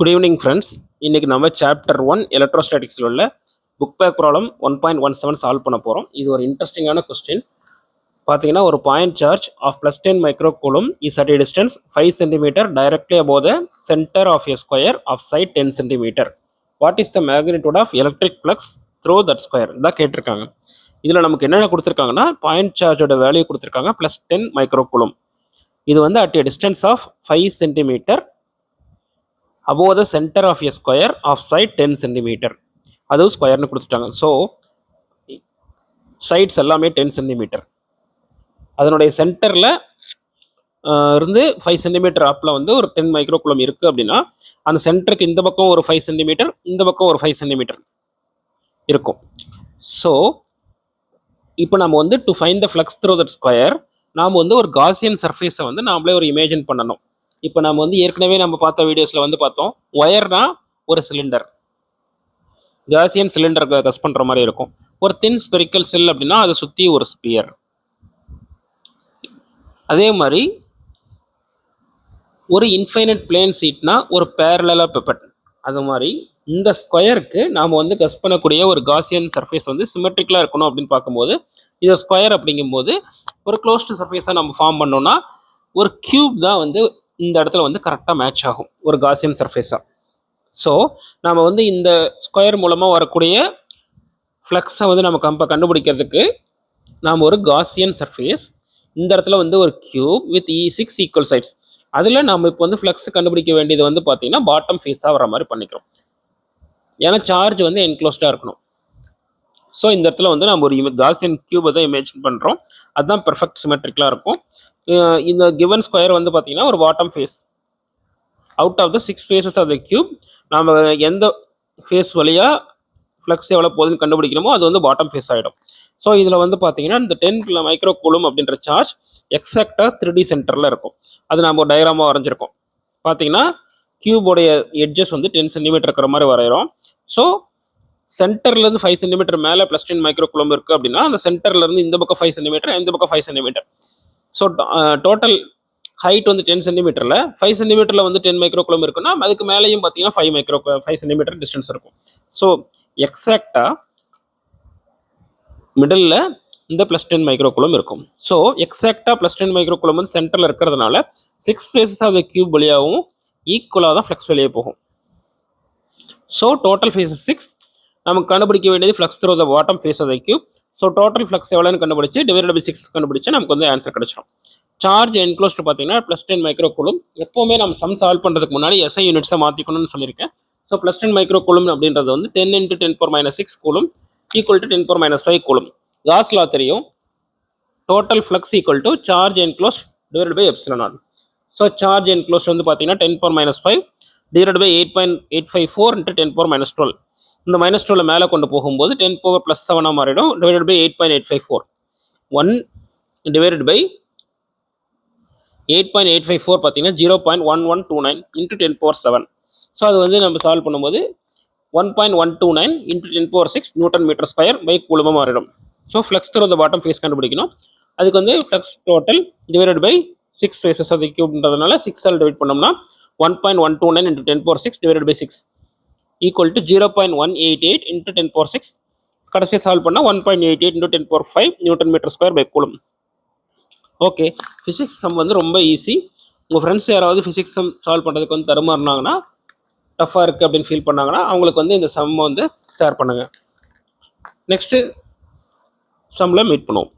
Good evening, friends. இன்னைக்கு நம்ம chapter 1 எலக்ட்ரோஸ்டாட்டிக்ஸில் உள்ள புக் பேக் ப்ராப்ளம் 1.17 சால்வ் பண்ண போகிறோம். இது ஒரு இன்ட்ரெஸ்டிங்கான கொஸ்டின். பார்த்தீங்கன்னா ஒரு point charge of +10 microcoulomb is at a distance 5 cm directly above the center of a square of side 10 cm. What is the magnitude of electric flux through that square? இதான் கேட்டிருக்காங்க. இதில் நமக்கு என்னென்ன கொடுத்துருக்காங்கன்னா பாயிண்ட் சார்ஜோட வேல்யூ கொடுத்துருக்காங்க +10 மைக்ரோகூலும். இது வந்து at a distance of 5 cm above the center of a square of side 10 cm. அதுவும் ஸ்கொயர்னு கொடுத்துட்டாங்க. ஸோ சைட்ஸ் எல்லாமே 10 cm. அதனுடைய சென்டரில் இருந்து 5 cm அப்பில் வந்து ஒரு 10 மைக்ரோகூலம் இருக்குது அப்படின்னா அந்த சென்டருக்கு இந்த பக்கம் ஒரு 5 cm, இந்த பக்கம் ஒரு 5 cm இருக்கும். ஸோ இப்போ நம்ம வந்து to find the flux through that square நாம் வந்து ஒரு காசியன் சர்ஃபேஸை வந்து நாமளே ஒரு இமேஜின் பண்ணணும். இப்போ நம்ம வந்து ஏற்கனவே நம்ம பார்த்த வீடியோஸில் வந்து பார்த்தோம், ஒயர்னா ஒரு சிலிண்டர், காசியன் சிலிண்டர் கஸ் பண்ணுற மாதிரி இருக்கும். ஒரு தின் ஸ்பெரிக்கல் செல் அப்படின்னா அதை சுற்றி ஒரு ஸ்பியர். அதே மாதிரி ஒரு இன்ஃபைனைட் பிளேன் சீட்னா ஒரு பேரலா பெப்பட். அது மாதிரி இந்த ஸ்கொயருக்கு நாம் வந்து கஸ் பண்ணக்கூடிய ஒரு காசியன் சர்ஃபேஸ் வந்து சிமெட்ரிக்கலாக இருக்கணும் அப்படின்னு பார்க்கும்போது இதை ஸ்கொயர் அப்படிங்கும்போது ஒரு க்ளோஸ்டு சர்ஃபேஸாக நம்ம ஃபார்ம் பண்ணோம்னா ஒரு கியூப் தான் வந்து இந்த இடத்துல வந்து கரெக்டாக மேட்ச் ஆகும் ஒரு காசியன் சர்ஃபேஸாக. ஸோ நம்ம வந்து இந்த ஸ்கொயர் மூலமாக வரக்கூடிய ஃப்ளக்ஸை வந்து நம்ம கண்டுபிடிக்கிறதுக்கு நாம் ஒரு காசியன் சர்ஃபேஸ், இந்த இடத்துல வந்து ஒரு கியூப் வித் 6 ஈக்குவல் சைட்ஸ், அதில் நம்ம இப்போ வந்து ஃப்ளக்ஸ் கண்டுபிடிக்க வேண்டியது வந்து பார்த்தீங்கன்னா பாட்டம் ஃபேஸாக வர மாதிரி பண்ணிக்கிறோம். ஏன்னா சார்ஜ் வந்து என்க்ளோஸ்டாக இருக்கணும். ஸோ இந்த இடத்துல வந்து நம்ம ஒரு காசியன் கியூபை தான் இமேஜின் பண்ணுறோம். அதுதான் பெர்ஃபெக்ட் சிமெட்ரிக்கலாக இருக்கும். இந்த கிவன் ஸ்கொயர் வந்து பார்த்தீங்கன்னா ஒரு bottom face. Out of the 6 faces of the cube நம்ம எந்த ஃபேஸ் வழியாக ஃப்ளக்ஸ் எவ்வளோ போகுதுன்னு கண்டுபிடிக்கணுமோ அது வந்து பாட்டம் ஃபேஸ் ஆகிடும். ஸோ இதில் வந்து பார்த்தீங்கன்னா இந்த 10 மைக்ரோகூலும் அப்படின்ற சார்ஜ் எக்ஸாக்டாக 3D சென்டரில் இருக்கும். அது நம்ம ஒரு டயக்ராமாக வரைஞ்சிருக்கோம். பார்த்தீங்கன்னா கியூபோடைய எட்ஜஸ் வந்து 10 cm இருக்கிற மாதிரி வரைகிறோம். ஸோ சென்டர்லேருந்து 5 cm மேலே +10 மைக்ரோகூலும் இருக்குது அப்படின்னா அந்த சென்டர்லேருந்து இந்த பக்கம் 5 cm, இந்த பக்கம் 5 cm. ஸோ டோட்டல் ஹைட் வந்து 10 cm-ல 5 cm வந்து 10 மைக்ரோகூலும் இருக்குன்னா அதுக்கு மேலேயும் பார்த்தீங்கன்னா 5 cm டிஸ்டன்ஸ் இருக்கும். ஸோ எக்ஸாக்டாக மிடில் இந்த +10 மைக்ரோகூலும் இருக்கும். ஸோ எக்ஸாக்டாக +10 மைக்ரோகூலும் வந்து சென்டரில் இருக்கிறதுனால 6 ஃபேஸஸ் ஆஃப் த கியூப் வழியாகவும் ஈக்குவலாக தான் ஃப்ளக்ஸ் வெளியே போகும். So total faces 6. நமக்கு கண்டுபிடிக்க வேண்டியது flux through the bottom face of the cube. So total flux எவ்வளோன்னு கண்டுபிடிச்சு டிவைடட் பை 6 கண்டுபிடிச்சு நமக்கு வந்து ஆன்சர் கிடைச்சிடும். சார்ஜ் என்க்ளோஸ்டு பார்த்தீங்கன்னா +10 மைக்ரோகூலும். எப்போவுமே நம்ம சம் சால்வ் பண்ணுறதுக்கு முன்னாடி SI யூனிட்ஸை மாற்றிக்கணும்னு சொல்லியிருக்கேன். ஸோ +10 மைக்ரோகூலும் அப்படின்றது வந்து 10 × 10⁻⁶ coulomb equal to 10⁻⁵ coulomb. Gauss law தெரியும். Total flux equal to charge enclosed divided by ε0. So charge enclosed வந்து பார்த்தீங்கன்னா 10⁻⁵ டிவைடட் பை 8.854 × 10⁻12. இந்த -12 மேலே கொண்டு போகும்போது 10⁻+7 மாறிடும். டிவைடட் பை 8.854 1 டிவைடட் பை 8.854 பார்த்தீங்கன்னா 0.1129 × 10⁻7. ஸோ அது வந்து நம்ம சால்வ் பண்ணும்போது 1.129 × 10⁻6 நியூட்டன் மீட்டர் ஸ்கொயர் பை கூலுமாக மாறிடும். So flux through the bottom face கண்டுபிடிக்கணும். அதுக்கு வந்து flux total divided by 6 faces of the கியூப்ன்றதுனால 6 டிவைட் பண்ணோம்னா 1.129 × 10⁻6 டிவைடட் பை 6 ஈக்குவல் டு 0.188 × 10⁻6. கடைசியாக சால்வ் பண்ணால் 1.88 × 10⁻5 newton metre square by coulomb. Okay, physics sum வந்து ரொம்ப ஈஸி. உங்கள் ஃப்ரெண்ட்ஸ் யாராவது ஃபிசிக்ஸ் சம் சால்வ் பண்ணுறதுக்கு வந்து தருமாறுனாங்கன்னா, டஃப்பாக இருக்குது அப்படின்னு ஃபீல் பண்ணாங்கன்னா அவங்களுக்கு வந்து இந்த சம்மை வந்து ஷேர் பண்ணுங்கள். நெக்ஸ்ட்டு சம்மில் மீட் பண்ணுவோம்.